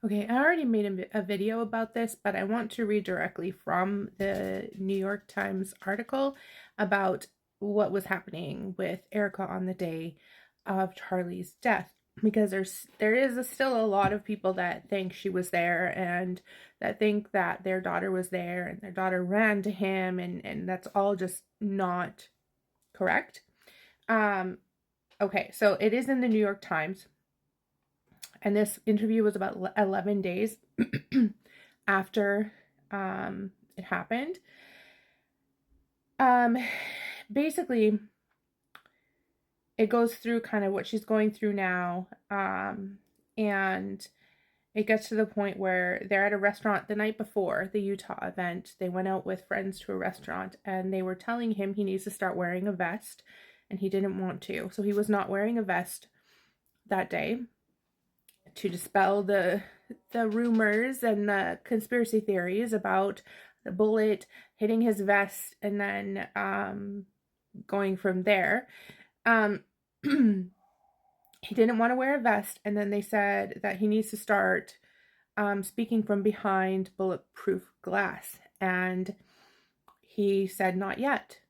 Okay, I already made a video about this, but I want to read directly from the New York Times article about what was happening with Erika on the day of Charlie's death. Because still a lot of people that think she was there and that think that their daughter was there and their daughter ran to him, and that's all just not correct. Um, okay, so it is in the New York Times. And this interview was about 11 days after it happened. Um, Basically, it goes through kind of what she's going through now. And it gets to the point where they're at a restaurant the night before the Utah event. They went out with friends to a restaurant and they were telling him he needs to start wearing a vest, and he didn't want to. So he was not wearing a vest that day to dispel the rumors and the conspiracy theories about the bullet hitting his vest and then going from there. Um, he didn't want to wear a vest, and then they said that he needs to start speaking from behind bulletproof glass, and he said not yet.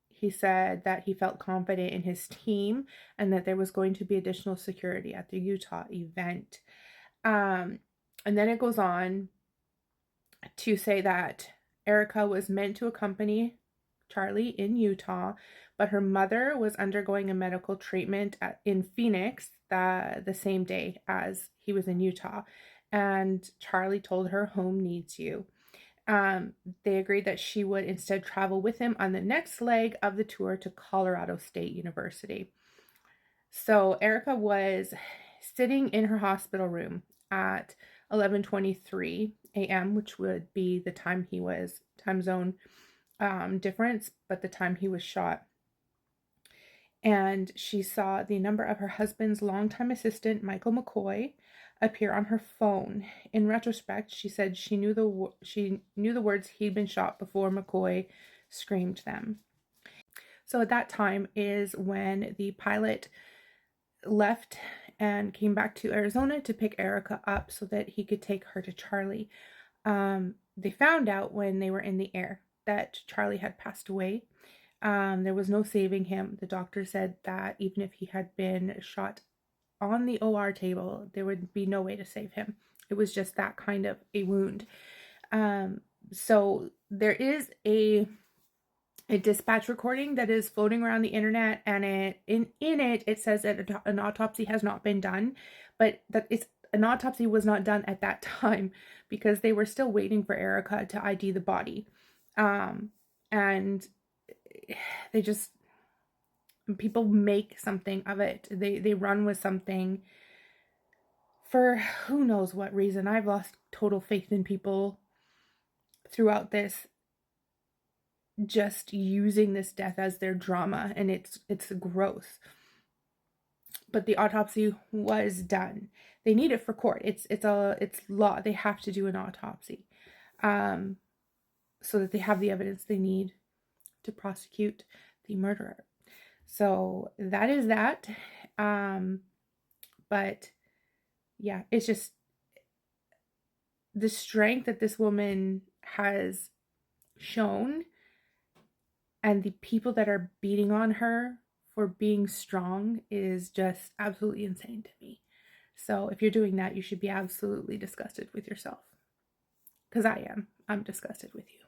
He said that he felt confident in his team and that there was going to be additional security at the Utah event. Um, and then it goes on to say that Erika was meant to accompany Charlie in Utah, but her mother was undergoing a medical treatment in Phoenix the same day as he was in Utah. And Charlie told her, "Home needs you." They agreed that she would instead travel with him on the next leg of the tour to Colorado State University. So Erika was sitting in her hospital room at 11:23 a.m., which would be the time time zone difference, but the time he was shot. And she saw the number of her husband's longtime assistant, Michael McCoy, appear on her phone. In retrospect, she said she knew the words "he'd been shot" before McCoy screamed them. So at that time is when the pilot left and came back to Arizona to pick Erika up so that he could take her to Charlie. They found out when they were in the air that Charlie had passed away. There was no saving him. The doctor said that even if he had been shot on the OR table, there would be no way to save him. It was just that kind of a wound. So there is a dispatch recording that is floating around the internet, and in it it says that an autopsy has not been done, but that an autopsy was not done at that time because they were still waiting for Erika to ID the body. And they just, people make something of it. They run with something for who knows what reason. I've lost total faith in people throughout this, just using this death as their drama, and it's gross. But the autopsy was done. They need it for court. It's law. They have to do an autopsy, so that they have the evidence they need to prosecute the murderer. So that is that. But yeah, it's just the strength that this woman has shown, and the people that are beating on her for being strong is just absolutely insane to me. So if you're doing that, you should be absolutely disgusted with yourself. Because I am. I'm disgusted with you.